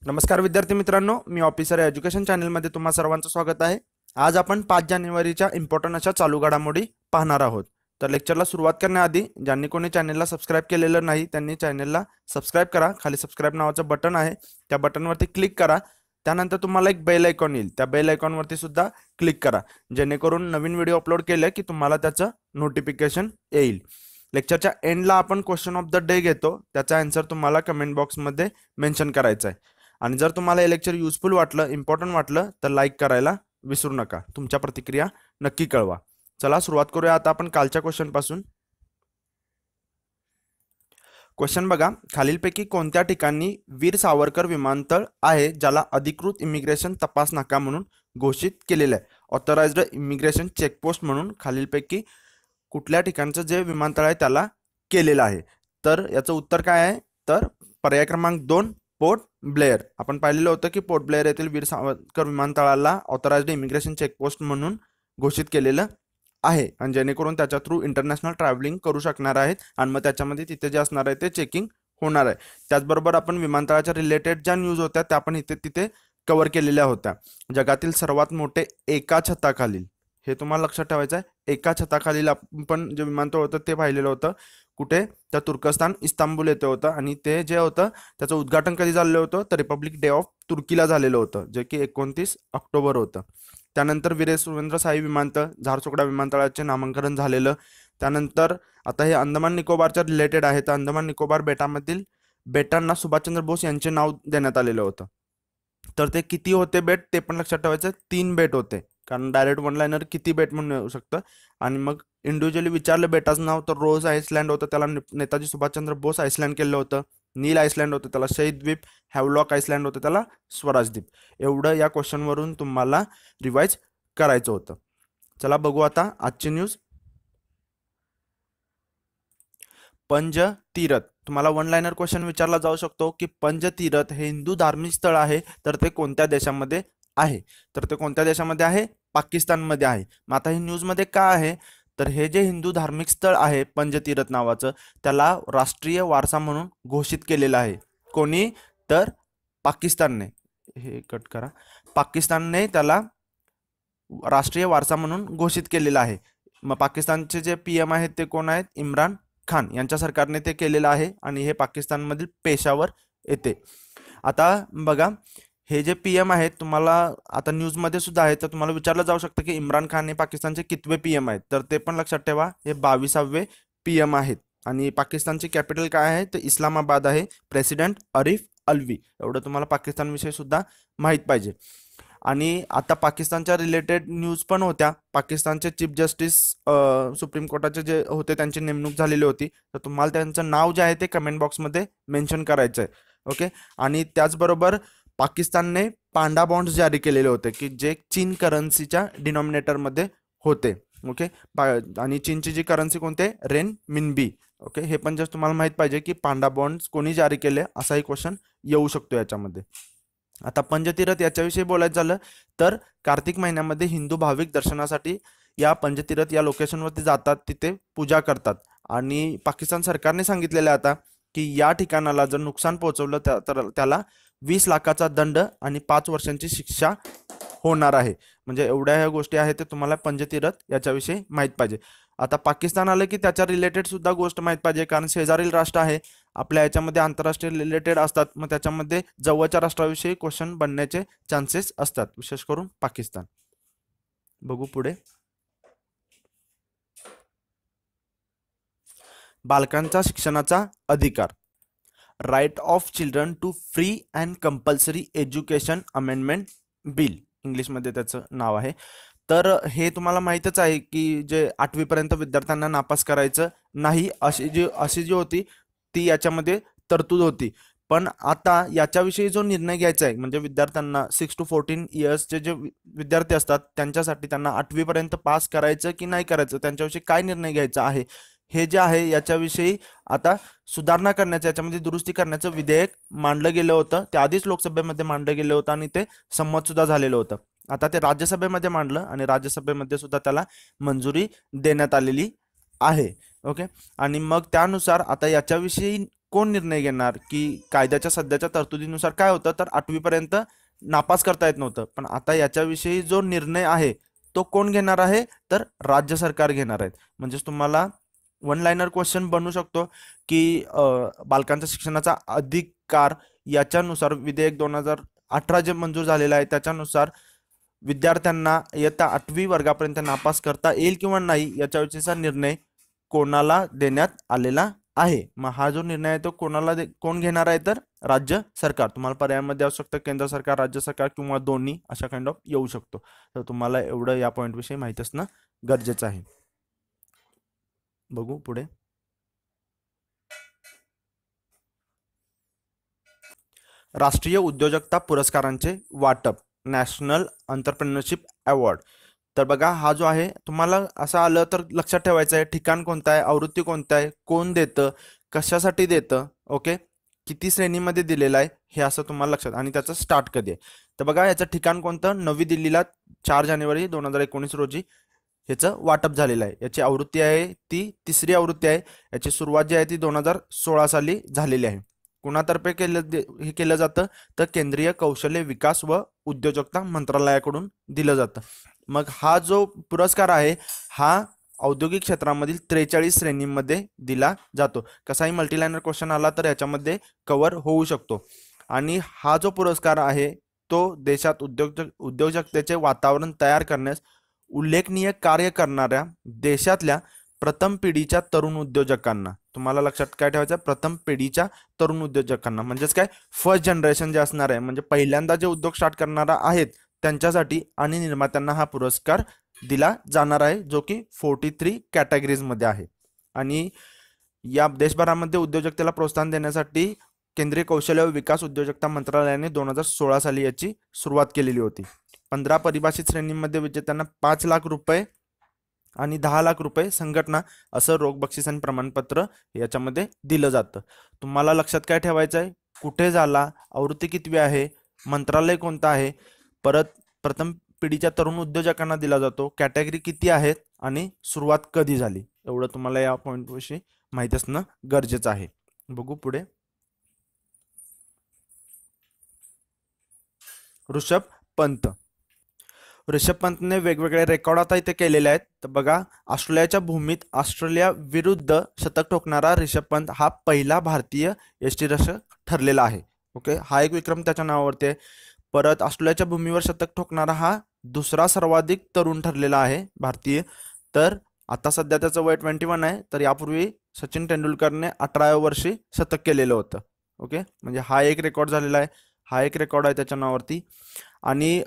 नमस्कार विद्यार्थी मित्रांनो, मी ऑफिसर एज्युकेशन चॅनलमध्ये तुम्हा सर्वांचं स्वागत आहे। आज आपण 5 जानेवारीच्या इम्पॉर्टंट अशा चालू घडामोडी पाहणार आहोत। तर लेक्चरला सुरुवात करण्याआधी ज्यांनी कोणी चॅनलला सबस्क्राइब केलेलं नाही त्यांनी चॅनलला सबस्क्राइब करा। खाली सबस्क्राइब नावाचं बटन आहे, त्या बटनवरती क्लिक करा। त्यानंतर तुम्हाला एक बेल आयकॉन येईल, त्या बेल आयकॉनवरती सुद्धा क्लिक करा, जेणेकरून नवीन व्हिडिओ अपलोड केले की तुम्हाला त्याचं नोटिफिकेशन येईल। लेक्चरच्या एंडला आपण क्वेश्चन ऑफ द डे घेतो, त्याचा आन्सर तुम्हाला कमेंट बॉक्समध्ये मेन्शन करायचा आहे। आणि जर तुम्हाला हे लेक्चर युजफुल वाटलं, इम्पॉर्टंट वाटलं तर लाईक करायला विसरू नका। तुमच्या प्रतिक्रिया नक्की कळवा। चला सुरुवात करूया आता आपण कालच्या क्वेश्चन पासून। क्वेश्चन बघा, खालीलपैकी कोणत्या ठिकाणी वीर सावरकर विमानतळ आहे ज्याला अधिकृत इमिग्रेशन तपास नाका म्हणून घोषित केलेलं आहे? ऑथराइज्ड इमिग्रेशन चेकपोस्ट म्हणून खालीलपैकी कुठल्या ठिकाणचं जे विमानतळ आहे त्याला केलेलं आहे? तर याचं उत्तर काय आहे? तर पर्याय क्रमांक 2 पोर्ट ब्लेअर। आपण पाहिलेलं होतं की पोर्ट ब्लेअर येथील वीर सावरकर विमानतळाला ऑथराइज्ड इमिग्रेशन चेकपोस्ट म्हणून घोषित केलेलं आहे, आणि जेणेकरून त्याच्या थ्रू इंटरनॅशनल ट्रॅव्हलिंग करू शकणार आहेत, आणि मग त्याच्यामध्ये तिथे जे असणार आहे ते चेकिंग होणार आहे। त्याचबरोबर आपण विमानतळाच्या रिलेटेड ज्या न्यूज होत्या त्या पण तिथे कव्हर केलेल्या होत्या। जगातील सर्वात मोठे एका छताखालील, हे तुम्हाला लक्षात ठेवायचं आहे, एका छताखालील आपण जे विमानतळ होतं ते पाहिलेलं होतं कुठे? तर तुर्कस्तान इस्तांबूल येथे होतं, आणि ते जे होतं त्याचं उद्घाटन कधी झालेलं होतं? तर रिपब्लिक डे ऑफ तुर्कीला झालेलं होतं, जे की 29 ऑक्टोबर होतं। त्यानंतर वीर सुरेंद्र साई विमानतळ, झारसुगडा विमानतळाचे नामांकन झालेलं। त्यानंतर आता हे अंदमान निकोबारच्या रिलेटेड आहे, तर अंदमान निकोबार बेटामधील बेटांना सुभाषचंद्र बोस यांचे नाव देण्यात आलेलं होतं। तर ते किती होते बेट ते पण लक्षात ठेवायचं, 3 बेट होते, कारण डायरेक्ट वन लाईनर किती बेट म्हणून येऊ शकतं। आणि मग इंडिव्हिज्युअली विचारलं बेटाचं नाव, तर रोज आइसलँड होतं, त्याला नेताजी सुभाषचंद्र बोस आइसलँड केलं होतं। नील आइसलँड होतं त्याला शहीद द्वीप, हॅवलॉक आइसलँड होतं त्याला स्वराज द्वीप। एवढं या क्वेश्चनवरून तुम्हाला रिवाइज करायचं होतं। चला बघू आता आजची न्यूज। पंजतीरथ, तुम्हाला वन लाइनर क्वेश्चन विचारला जाऊ शकतो की पंजतीरथ हे हिंदू धार्मिक स्थळ आहे, तर ते कोणत्या देशामध्ये आहे? तर ते कोणत्या देशामध्ये आहे? पाकिस्तानमध्ये आहे। मग आता ही न्यूजमध्ये का आहे? तर हे जे हिंदू धार्मिक स्थळ आहे पंजतीरथ नावाचं, त्याला राष्ट्रीय वारसा म्हणून घोषित केलेलं आहे। कोणी? तर पाकिस्तानने। हे कट करा, पाकिस्तानने त्याला राष्ट्रीय वारसा म्हणून घोषित केलेला आहे। मग पाकिस्तानचे जे पीएम आहेत ते कोण आहेत? इम्रान खान यांच्या सरकारने ते केलेलं आहे, आणि हे पाकिस्तानमधील पेशावर येते। आता बघा, हे जे पीएम आहेत, तुम्हाला आता न्यूजमध्ये सुद्धा आहे, तर तुम्हाला विचारलं जाऊ शकतं की इम्रान खान हे पाकिस्तानचे कितवे पीएम आहेत? तर ते पण लक्षात ठेवा, हे 22वे पीएम आहेत। आणि पाकिस्तानची कॅपिटल काय आहे? तर इस्लामाबाद आहे। प्रेसिडेंट आरिफ अलवी, एवढं तुम्हाला पाकिस्तानविषयी सुद्धा माहीत पाहिजे। आणि आता पाकिस्तानच्या रिलेटेड न्यूज पण होत्या। पाकिस्तानचे चीफ जस्टिस सुप्रीम कोर्टाचे जे होते त्यांची नेमणूक झालेली होती, तर तुम्हाला त्यांचं नाव जे आहे ते कमेंट बॉक्समध्ये मेन्शन करायचं आहे, ओके। आणि त्याचबरोबर पाकिस्तानने पांडा बॉन्ड्स जारी केलेले होते की जे चीन करन्सीच्या डिनॉमिनेटरमध्ये होते, ओके। आणि चीनची जी करन्सी कोणते? Renminbi, okay. हे पण जस्ट तुम्हाला माहित पाहिजे की पांडा बॉन्ड्स कोणी जारी केले, असाही क्वेश्चन येऊ शकतो याच्यामध्ये। आता पंजतीरथ याच्याविषयी बोलायचं झालं तर कार्तिक महिन्यामध्ये हिंदू भाविक दर्शनासाठी या पंजतीरथ या लोकेशनवरती जातात, तिथे पूजा करतात। आणि पाकिस्तान सरकारने सांगितलेलं आहे आता की या ठिकाणाला जर नुकसान पोहोचवलं तर त्याला 20 लाखाचा दंड आणि 5 वर्षांची शिक्षा होणार आहे। म्हणजे एवढ्या ह्या गोष्टी आहेत ते तुम्हाला पंजतीरथ याच्याविषयी माहीत पाहिजे। आता पाकिस्तान आलं की त्याच्या रिलेटेड सुद्धा गोष्ट माहीत पाहिजे, कारण शेजारील राष्ट्र आहे आपल्या याच्यामध्ये, आंतरराष्ट्रीय रिलेटेड असतात, मग त्याच्यामध्ये जवळच्या राष्ट्राविषयी क्वेश्चन बनण्याचे चान्सेस असतात, विशेष करून पाकिस्तान। बघू पुढे। बालकांचा शिक्षणाचा अधिकार, right of children to free and compulsory education amendment bill, इंग्लिशमध्ये त्याचं नाव आहे। तर हे तुम्हाला माहीतच आहे की जे 8वी पर्यंत विद्यार्थ्यांना नापास करायचं नाही, अशी जी होती ती याच्यामध्ये तरतूद होती। पण आता याच्याविषयी जो निर्णय घ्यायचा आहे, म्हणजे विद्यार्थ्यांना 6 to 14 इयर्सचे जे विद्यार्थी असतात त्यांच्यासाठी त्यांना 8वी पर्यंत पास करायचं की नाही करायचं, त्यांच्याविषयी काय निर्णय घ्यायचा आहे, हे जे आहे याच्याविषयी आता सुधारणा करण्याचं, याच्यामध्ये दुरुस्ती करण्याचं विधेयक मांडलं गेलं होतं। ते आधीच लोकसभेमध्ये मांडलं गेलं होतं आणि ते संमत सुद्धा झालेलं होतं। आता ते राज्यसभेमध्ये मांडलं आणि राज्यसभेमध्ये सुद्धा त्याला मंजुरी देण्यात आलेली आहे, ओके। आणि मग त्यानुसार आता याच्याविषयी कोण निर्णय घेणार की कायद्याच्या सध्याच्या तरतुदीनुसार काय होतं तर 8वी पर्यंत नापास करता येत नव्हतं, पण आता याच्याविषयी जो निर्णय आहे तो कोण घेणार आहे तर राज्य सरकार घेणार आहेत. म्हणजेच तुम्हाला वन लाइनर क्वेश्चन बनू शकतो की बालकांच्या शिक्षणाचा अधिकार याच्यानुसार विधेयक 2018 जे मंजूर झालेलं आहे त्याच्यानुसार विद्यार्थ्यांना इयत्ता 8वी वर्गापर्यंत नापास करता येईल किंवा नाही याच्याविषयीचा निर्णय कोणाला देण्यात आलेला आहे. मग हा जो निर्णय आहे तो कोण घेणार आहे तर राज्य सरकार. तुम्हाला पर्यायामध्ये असू शकतं केंद्र सरकार, राज्य सरकार किंवा दोन्ही अशा काइंड ऑफ येऊ शकतो. तर तुम्हाला एवढं या पॉईंट विषयी माहिती असणं गरजेचं आहे. बघू पुढे. राष्ट्रीय उद्योजकता पुरस्कारांचे वाटप, नॅशनल एंटरप्रेन्योरशिप अवॉर्ड. तर बघा हा जो आहे तुम्हाला असं आलं तर लक्षात ठेवायचं आहे ठिकाण कोणतं आहे, आवृत्ती कोणतं आहे, कोण देतं, कशासाठी देतं, ओके, किती श्रेणीमध्ये दिलेलं आहे हे असं तुम्हाला लक्षात, आणि त्याचं स्टार्ट कधी आहे. तर बघा याचं ठिकाण कोणतं, नवी दिल्लीला 4 जानेवारी 2019 रोजी ह्याचं वाटप झालेलं आहे. याची आवृत्ती आहे ती 3री आवृत्ती आहे. याची सुरुवात जी आहे ती 2016 साली झालेली आहे. कुणातर्फे हे केलं जातं तर केंद्रीय कौशल्य विकास व उद्योजकता मंत्रालयाकडून दिलं जातं. मग हा जो पुरस्कार आहे हा औद्योगिक क्षेत्रामधील 43 श्रेणींमध्ये दिला जातो. कसाही मल्टीलाइनर क्वेश्चन आला तर याच्यामध्ये कव्हर होऊ शकतो. आणि हा जो पुरस्कार आहे तो देशात उद्योजकतेचे वातावरण तयार करण्यास उल्लेखनीय कार्य करणाऱ्या देशातल्या प्रथम पिढीच्या तरुण उद्योजकांना, तुम्हाला लक्षात काय ठेवायचं, प्रथम पिढीच्या तरुण उद्योजकांना म्हणजेच काय फर्स्ट जनरेशन जे असणार आहे म्हणजे पहिल्यांदा जे उद्योग स्टार्ट करणारा आहेत त्यांच्यासाठी आणि निर्मात्यांना हा पुरस्कार दिला जाणार आहे, जो की 43 कॅटेगरीज मध्ये आहे. आणि या देशभरामध्ये उद्योजकतेला प्रोत्साहन देण्यासाठी केंद्रीय कौशल्य विकास उद्योजकता मंत्रालयाने 2016 साली याची सुरुवात केलेली होती. 15 परिभाषित श्रेणींमध्ये विजेत्यांना 5 लाख रुपये आणि 10 लाख रुपये संघटना असं रोख बक्षीस आणि प्रमाणपत्र याच्यामध्ये दिलं जातं. तुम्हाला लक्षात काय ठेवायचं आहे, कुठे झाला, आवृत्ती कितवी आहे, मंत्रालय कोणतं आहे, परत प्रथम पिढीच्या तरुण उद्योजकांना दिला जातो, कॅटेगरी किती आहेत आणि सुरुवात कधी झाली, एवढं तुम्हाला या पॉईंट विषयी माहिती असणं गरजेचं आहे. बघू पुढे. ऋषभ पंत. ऋषभ पंतने वेगवेगळे रेकॉर्ड आता इथे केलेले आहेत. तर बघा ऑस्ट्रेलियाच्या भूमीत ऑस्ट्रेलिया विरुद्ध शतक ठोकणारा ऋषभ पंत हा पहिला भारतीय यष्टिरक्षक ठरलेला आहे. ओके, हा एक विक्रम त्याच्या नावावरती आहे. परत ऑस्ट्रेलियाच्या भूमीवर शतक ठोकणारा हा दुसरा सर्वाधिक तरुण ठरलेला आहे भारतीय. तर आता सध्या त्याचं वय 21 आहे. तर यापूर्वी सचिन तेंडुलकरने 18व्या वर्षी शतक केलेलं होतं. ओके, म्हणजे हा एक रेकॉर्ड झालेला आहे, हा एक रेकॉर्ड आहे त्याच्या नावावरती. आणि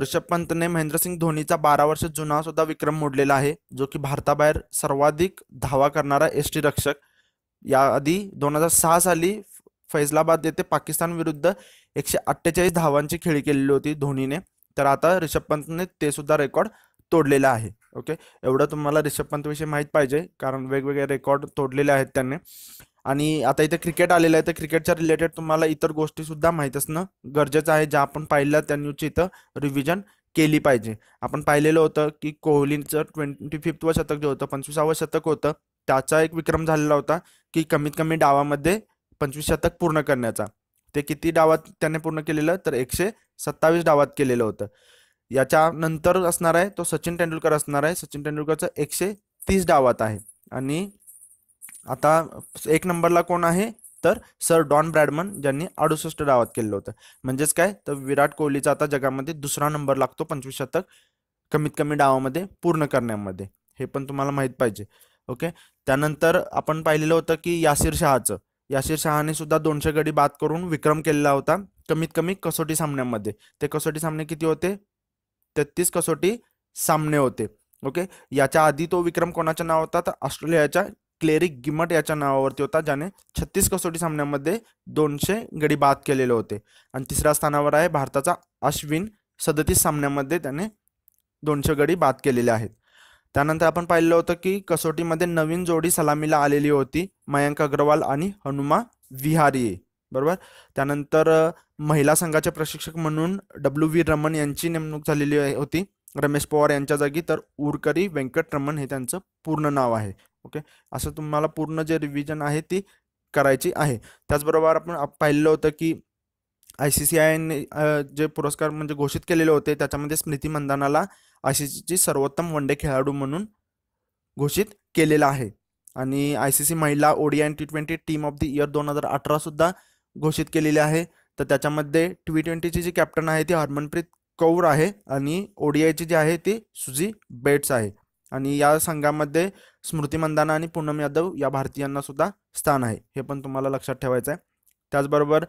ऋषभ पंतने महेंद्रसिंग धोनीचा 12 वर्ष जुना सुद्धा विक्रम मोडलेला आहे, जो की भारताबाहेर सर्वाधिक धावा करणारा यष्टिरक्षक. याआधी 2006 साली फैसलाबाद येथे पाकिस्तान विरुद्ध 148 धावांची खेळी केलेली होती धोनीने. तर आता ऋषभ पंतने ते सुद्धा रेकॉर्ड तोडलेलं आहे. ओके, एवढं तुम्हाला ऋषभ पंत विषयी माहित पाहिजे कारण वेगवेगळे रेकॉर्ड तोडलेले आहेत त्यांनी. आणि आता इथे क्रिकेट आलेलं आहे तर क्रिकेटच्या रिलेटेड तुम्हाला इतर गोष्टी सुद्धा माहित असणं गरजेचं आहे, ज्या आपण पाहिल्या त्या न्यूजची इथं रिव्हिजन केली पाहिजे. आपण पाहिलेलं होतं की कोहलीचं 25व शतक जे होतं, 25वं शतक होतं, त्याचा एक विक्रम झालेला होता की कमीत कमी डावामध्ये 25 शतक पूर्ण करण्याचा. ते किती डावात त्याने पूर्ण केलेलं तर 127 डावात केलेलं होतं. याच्या नंतर असणार आहे तो सचिन तेंडुलकर असणार आहे. सचिन तेंडुलकरचं 130 डावात आहे. आणि आता 1 नंबरला कोण आहे तर सर डॉन ब्रॅडमन, ज्यांनी 68 डावात केलेलं होतं. म्हणजेच काय तर विराट कोहलीचा आता जगामध्ये दुसरा नंबर लागतो 25 शतक कमीत कमी डावामध्ये पूर्ण करण्यामध्ये, हे पण तुम्हाला माहित पाहिजे. ओके, त्यानंतर आपण पाहिलेलं होतं की यासिर शहाने सुद्धा 200 गडी बाद करून विक्रम केलेला होता कमीत कमी कसोटी सामन्यांमध्ये. ते कसोटी सामने किती होते, 33 कसोटी सामने होते. ओके, याच्या आधी तो विक्रम कोणाच्या नाव होता तर ऑस्ट्रेलियाच्या क्लेरिक गिमट याच्या नावावरती होता, ज्याने 36 कसोटी सामन्यांमध्ये 200 गडी बाद केलेले होते. आणि तिसऱ्या स्थानावर आहे भारताचा अश्विन, 37 सामन्यांमध्ये त्याने 200 गडी बाद केलेले आहेत. त्यानंतर आपण पाहिलं होतं की कसोटीमध्ये नवीन जोडी सलामीला आलेली होती, मयंक अग्रवाल आणि हनुमा विहारी, बरोबर. त्यानंतर महिला संघाचे प्रशिक्षक म्हणून WV रमण यांची नेमणूक झालेली होती रमेश पवार यांच्या जागी. तर उरकरी व्यंकट रमण हे त्यांचं पूर्ण नाव आहे. ओके, असं तुम्हाला पूर्ण जे रिव्हिजन आहे ती करायची आहे. त्याचबरोबर आपण पाहिलं होतं की ICCIने जे पुरस्कार म्हणजे घोषित केलेले होते त्याच्यामध्ये स्मृती मंदानाला ICCची सर्वोत्तम वनडे खेळाडू म्हणून घोषित केलेला आहे. आणि ICC महिला ODI आणि T20 team of the year 2018 सुद्धा घोषित केलेली आहे. तर त्याच्यामध्ये T20ची जी कॅप्टन आहे ती हरमनप्रीत कौर आहे आणि ODIची जी आहे ती सुजी बेट्स आहे. आणि या संघामध्ये स्मृती मंदाना आणि पूनम यादव या भारतीयांना सुद्धा स्थान आहे, हे पण तुम्हाला लक्षात ठेवायचं आहे. त्याचबरोबर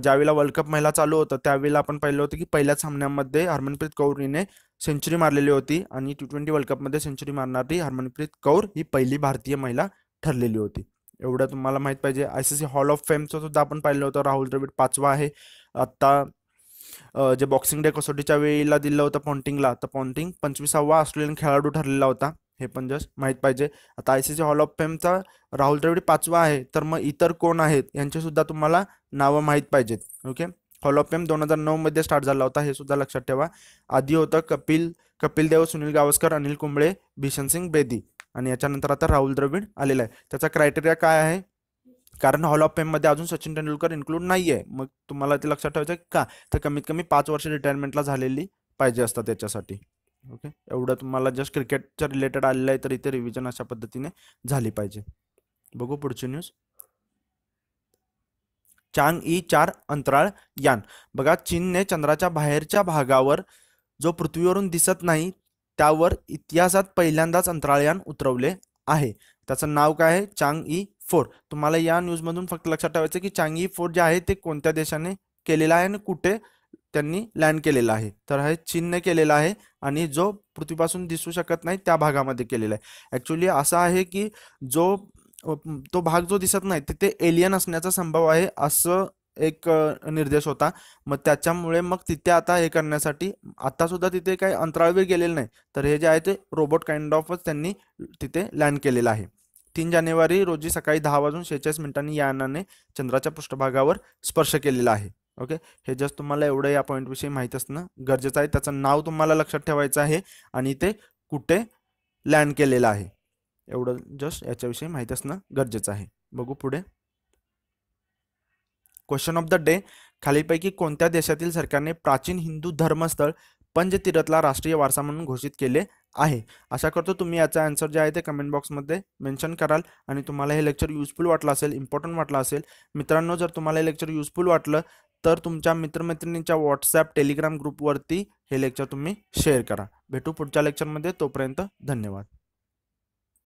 ज्यावेळेला वर्ल्ड कप महिला चालू होतं त्यावेळेला आपण पाहिलं होतं की पहिल्याच सामन्यामध्ये हरमनप्रीत कौर हिने सेंचुरी मारलेली होती आणि T20 वर्ल्ड कपमध्ये सेंचुरी मारणारी हरमनप्रीत कौर ही पहिली भारतीय महिला ठरलेली होती. एवढं तुम्हाला माहित पाहिजे. ICC हॉल ऑफ फेमचं सुद्धा आपण पाहिलं होतं. राहुल द्रविड 5वा आहे. आता जे बॉक्सिंग डे कसोटीच्या वेळेला दिलं होतं पॉन्टिंगला, तर पॉन्टिंग 25वा ऑस्ट्रेलियन खेळाडू ठरलेला होता, हे पण जस्ट माहीत पाहिजे. आता ICC हॉल ऑफ फेमचा राहुल द्रविड 5वा आहे, तर मग इतर कोण आहेत यांचे सुद्धा तुम्हाला नावं माहीत पाहिजेत. ओके. हॉल ऑफ फेम 2009 मध्ये स्टार्ट झाला होता, हे सुद्धा लक्षात ठेवा. आधी होतं कपिल देव, सुनील गावस्कर, अनिल कुंबळे, भीषणसिंग बेदी आणि याच्यानंतर आता राहुल द्रविड आलेला आहे. त्याचा क्रायटेरिया काय आहे? कारण हॉल ऑफ फेममध्ये अजून सचिन तेंडुलकर इन्क्लूड नाही आहे. मग तुम्हाला ते लक्षात ठेवायचं का? तर कमीत कमी 5 वर्ष रिटायरमेंटला झालेली पाहिजे असतात त्याच्यासाठी. ओके. एवढं तुम्हाला जस्ट क्रिकेटच्या रिलेटेड आलेलं आहे, तर इथे रिव्हिजन अशा पद्धतीने झाली पाहिजे. बघू पुढची न्यूज. चांग-ई 4 अंतराळ यान. बघा, चीनने चंद्राच्या बाहेरच्या भागावर जो पृथ्वीवरून दिसत नाही त्यावर इतिहासात पहिल्यांदाच अंतराळयान उतरवले आहे. त्याचं नाव काय आहे? चांग-ई 4. तुम्हाला या न्यूजमधून फक्त लक्षात ठेवायचं की चांग-ई 4 जे आहे ते कोणत्या देशाने केलेलं आहे आणि कुठे त्यांनी लँड केलेलं आहे. तर हे चीनने केलेलं आहे आणि जो पृथ्वीपासून दिसू शकत नाही त्या भागामध्ये केलेला आहे. ॲक्च्युली असं आहे की तो भाग जो दिसत नाही तिथे एलियन असण्याचा संभव आहे, असं एक निर्देश होता. मग त्याच्यामुळे मग तिथे आता हे करण्यासाठी आता सुद्धा तिथे काही अंतराळवीर गेलेले नाही, तर हे जे आहे ते रोबोट काइंड ऑफच त्यांनी तिथे लँड केलेलं आहे. 3 जानेवारी रोजी सकाळी 10:46 या यानाने चंद्राच्या पृष्ठभागावर स्पर्श केलेला आहे. ओके. हे जस्ट तुम्हाला एवढं या पॉईंटविषयी माहीत असणं गरजेचं आहे. त्याचं नाव तुम्हाला लक्षात ठेवायचं आहे आणि ते कुठे लँड केलेलं आहे एवढं जस्ट याच्याविषयी माहीत असणं गरजेचं आहे. बघू पुढे. Question of the day. खालीलपैकी कोणत्या देशातील सरकारने प्राचीन हिंदू धर्मस्थळ पंजतीर्थला राष्ट्रीय वारसा म्हणून घोषित केले आहे? आशा करतो तुम्ही याचा आन्सर जे आहे ते कमेंट बॉक्समध्ये मेन्शन कराल आणि तुम्हाला हे लेक्चर युजफुल वाटलं असेल, इम्पॉर्टंट वाटलं असेल. मित्रांनो, जर तुम्हाला हे लेक्चर युजफुल वाटलं तर तुमच्या मित्रमैत्रिणींच्या व्हॉट्सॲप, टेलिग्राम ग्रुपवरती हे लेक्चर तुम्ही शेअर करा. भेटू पुढच्या लेक्चरमध्ये. तोपर्यंत धन्यवाद.